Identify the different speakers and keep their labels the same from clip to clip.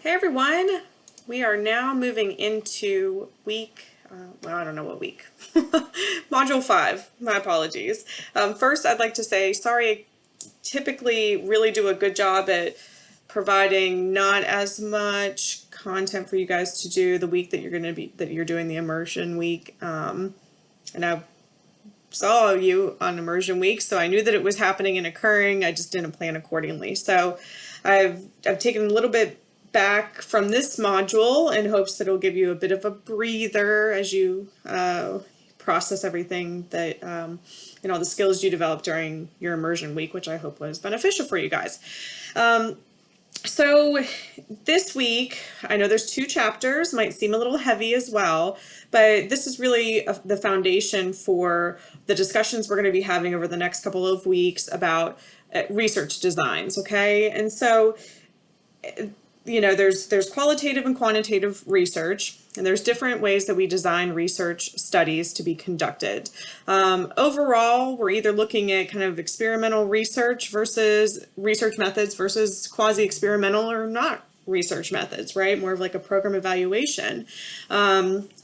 Speaker 1: Hey everyone, we are now moving into week, well, I don't know what week, module 5, my apologies. First, I'd like to say sorry, I typically really do a good job at providing not as much content for you guys to do the week that you're doing the immersion week. And I saw you on immersion week, so I knew that it was happening and occurring. I just didn't plan accordingly. So I've taken a little bit back from this module in hopes that it'll give you a bit of a breather as you process everything that and all the skills you developed during your immersion week, which I hope was beneficial for you guys. So this week, I know there's 2 chapters, might seem a little heavy as well, but this is really the foundation for the discussions we're going to be having over the next couple of weeks about research designs, okay? And so, you know, there's qualitative and quantitative research, and there's different ways that we design research studies to be conducted. Overall, we're either looking at kind of experimental research versus research methods versus quasi-experimental or not research methods, right? More of like a program evaluation,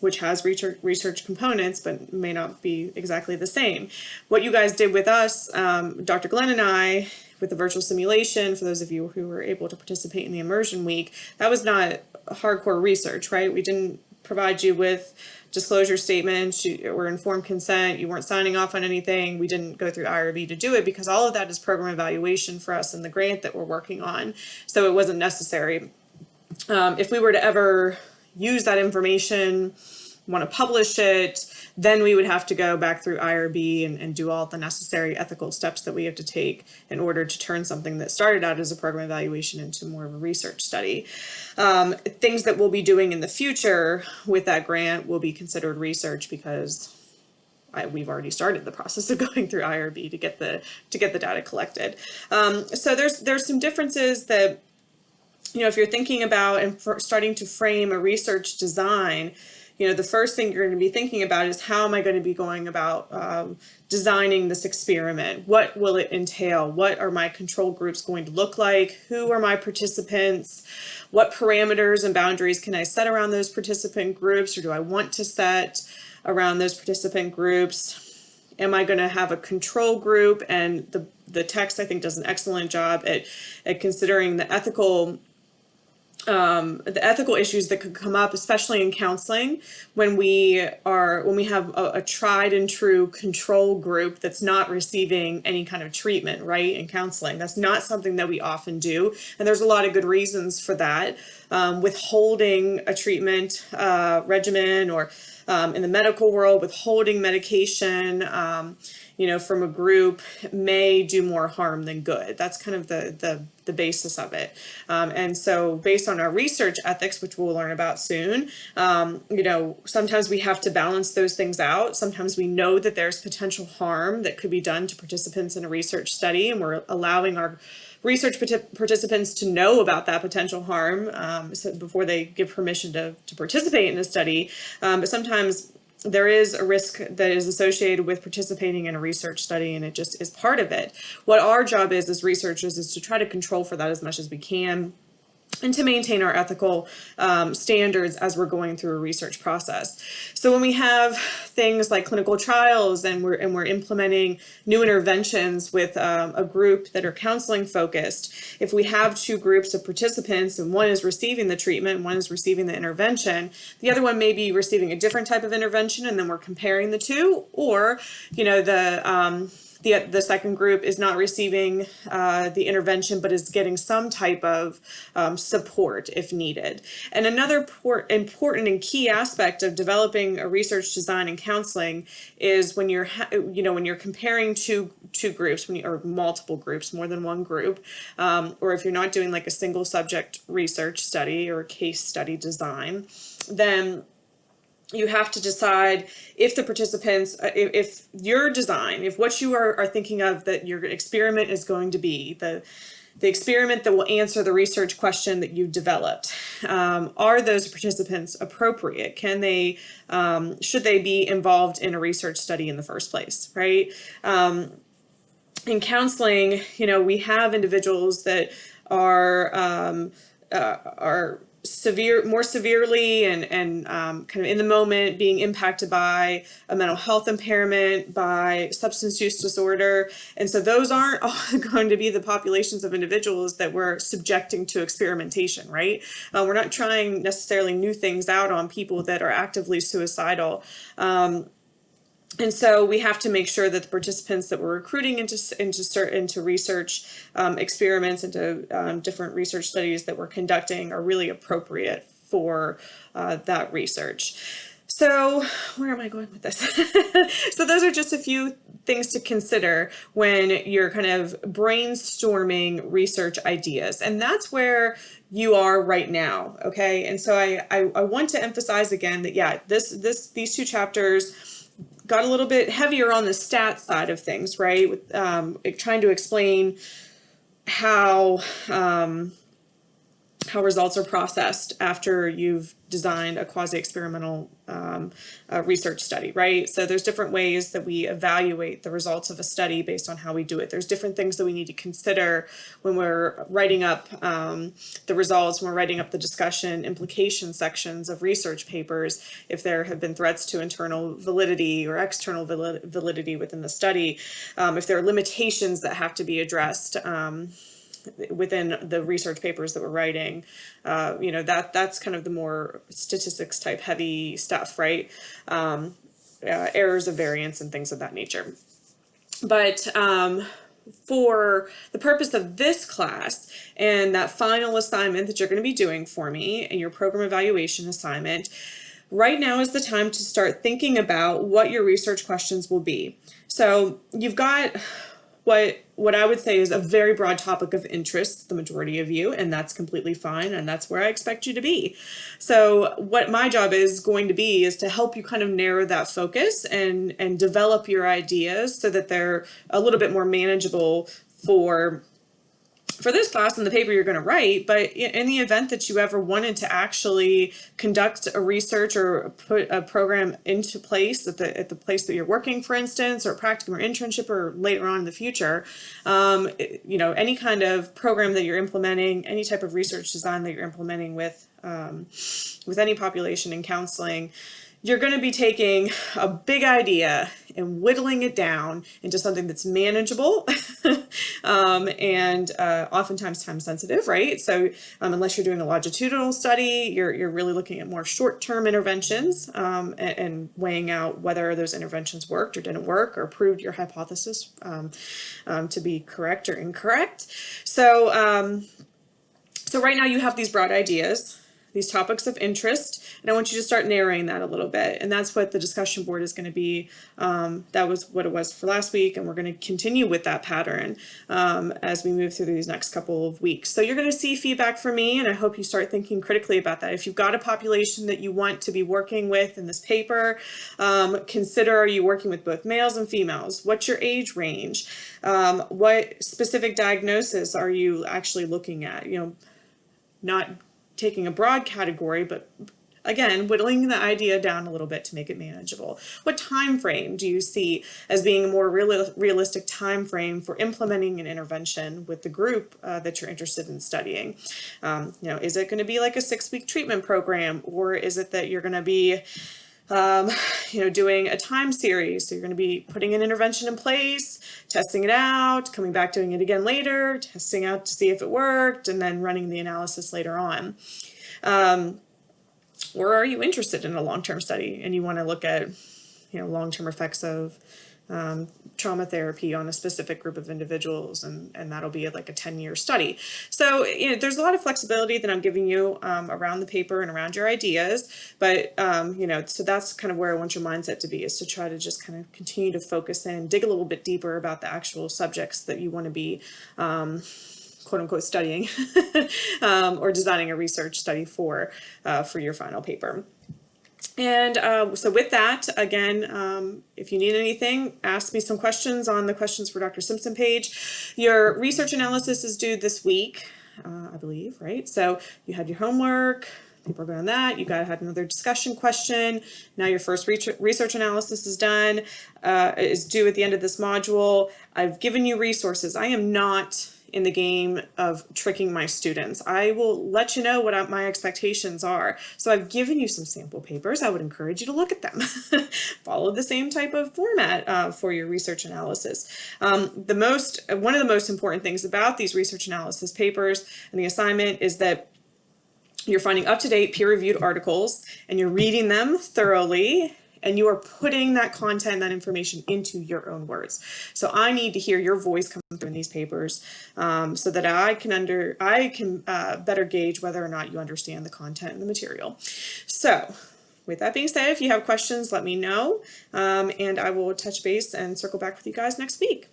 Speaker 1: which has research components, but may not be exactly the same. What you guys did with us, Dr. Glenn and I, with the virtual simulation, for those of you who were able to participate in the immersion week, that was not hardcore research, right? We didn't provide you with disclosure statements or informed consent. You weren't signing off on anything. We didn't go through REHB to do it because all of that is program evaluation for us in the grant that we're working on. So it wasn't necessary. If we were to ever use that information, want to publish it, then we would have to go back through IRB and do all the necessary ethical steps that we have to take in order to turn something that started out as a program evaluation into more of a research study. Things that we'll be doing in the future with that grant will be considered research because we've already started the process of going through IRB to get the data collected. So there's some differences that, you know, if you're thinking about and starting to frame a research design, you know, the first thing you're going to be thinking about is how am I going to be going about designing this experiment? What will it entail? What are my control groups going to look like? Who are my participants? What parameters and boundaries can I set around those participant groups, or do I want to set around those participant groups? Am I going to have a control group? And the text, I think, does an excellent job at considering the ethical issues that could come up, especially in counseling, when we have a tried and true control group that's not receiving any kind of treatment, right? In counseling, that's not something that we often do, and there's a lot of good reasons for that. Withholding a treatment regimen, or in the medical world, withholding medication, you know, from a group may do more harm than good. That's kind of the basis of it. And so based on our research ethics, which we'll learn about soon, you know, sometimes we have to balance those things out. Sometimes we know that there's potential harm that could be done to participants in a research study, and we're allowing our research participants to know about that potential harm so before they give permission to participate in a study. But sometimes there is a risk that is associated with participating in a research study, and it just is part of it. What our job is as researchers is to try to control for that as much as we can, and to maintain our ethical standards as we're going through a research process. So when we have things like clinical trials and we're implementing new interventions with a group that are counseling focused, if we have 2 groups of participants and one is receiving the treatment and one is receiving the intervention, the other one may be receiving a different type of intervention, and then we're comparing the 2, or, you know, the second group is not receiving the intervention, but is getting some type of support if needed. And another important and key aspect of developing a research design in counseling is when you're, when you're comparing two groups, or multiple groups, more than one group, or if you're not doing like a single subject research study or case study design, then you have to decide if the participants, if your design, if what you are thinking of that your experiment is going to be, the experiment that will answer the research question that you've developed, are those participants appropriate? Can they, should they be involved in a research study in the first place, right? In counseling, you know, we have individuals that are more severely and kind of in the moment being impacted by a mental health impairment, by substance use disorder. And so those aren't all going to be the populations of individuals that we're subjecting to experimentation, right? We're not trying necessarily new things out on people that are actively suicidal. And so we have to make sure that the participants that we're recruiting into research experiments, into different research studies that we're conducting are really appropriate for that research. So where am I going with this? So those are just a few things to consider when you're kind of brainstorming research ideas. And that's where you are right now, okay? And so I want to emphasize again that, yeah, these two chapters got a little bit heavier on the stats side of things, right? With trying to explain how results are processed after you've designed a quasi-experimental research study, right? So there's different ways that we evaluate the results of a study based on how we do it. There's different things that we need to consider when we're writing up the results, when we're writing up the discussion implication sections of research papers, if there have been threats to internal validity or external validity within the study, if there are limitations that have to be addressed within the research papers that we're writing. That's kind of the more statistics type heavy stuff, right? Errors of variance and things of that nature. But for the purpose of this class and that final assignment that you're going to be doing for me and your program evaluation assignment, right now is the time to start thinking about what your research questions will be. So you've got what I would say is a very broad topic of interest, the majority of you, and that's completely fine, and that's where I expect you to be. So what my job is going to be is to help you kind of narrow that focus and develop your ideas so that they're a little bit more manageable for this class and the paper you're going to write. But in the event that you ever wanted to actually conduct a research or put a program into place at the place that you're working, for instance, or practicum or internship, or later on in the future, any kind of program that you're implementing, any type of research design that you're implementing with any population in counseling, you're going to be taking a big idea and whittling it down into something that's manageable and oftentimes time sensitive, right? So unless you're doing a longitudinal study, you're really looking at more short-term interventions and weighing out whether those interventions worked or didn't work or proved your hypothesis to be correct or incorrect. So right now you have these broad ideas, these topics of interest, and I want you to start narrowing that a little bit. And that's what the discussion board is going to be. That was what it was for last week, and we're going to continue with that pattern as we move through these next couple of weeks. So you're going to see feedback from me, and I hope you start thinking critically about that. If you've got a population that you want to be working with in this paper, consider, are you working with both males and females? What's your age range? What specific diagnosis are you actually looking at? Not taking a broad category, but again, whittling the idea down a little bit to make it manageable. What time frame do you see as being a more realistic time frame for implementing an intervention with the group that you're interested in studying? Is it going to be like a 6-week treatment program, or is it that you're going to be doing a time series? So you're going to be putting an intervention in place, testing it out, coming back, doing it again later, testing out to see if it worked, and then running the analysis later on. Or are you interested in a long-term study and you want to look at, long-term effects of trauma therapy on a specific group of individuals, and that'll be like a 10-year study. So there's a lot of flexibility that I'm giving you around the paper and around your ideas, but so that's kind of where I want your mindset to be, is to try to just kind of continue to focus in, dig a little bit deeper about the actual subjects that you want to be quote unquote studying or designing a research study for your final paper. And so with that, again, if you need anything, ask me some questions on the questions for Dr. Simpson page. Your research analysis is due this week, I believe, right? So you had your homework, people are going on that. You had another discussion question. Now your first research analysis is done, is due at the end of this module. I've given you resources. I am not in the game of tricking my students. I will let you know what my expectations are. So I've given you some sample papers. I would encourage you to look at them. Follow the same type of format for your research analysis. One of the most important things about these research analysis papers and the assignment is that you're finding up-to-date peer-reviewed articles and you're reading them thoroughly, and you are putting that content, that information into your own words. So I need to hear your voice come through in these papers so that I can better gauge whether or not you understand the content and the material. So with that being said, if you have questions, let me know, and I will touch base and circle back with you guys next week.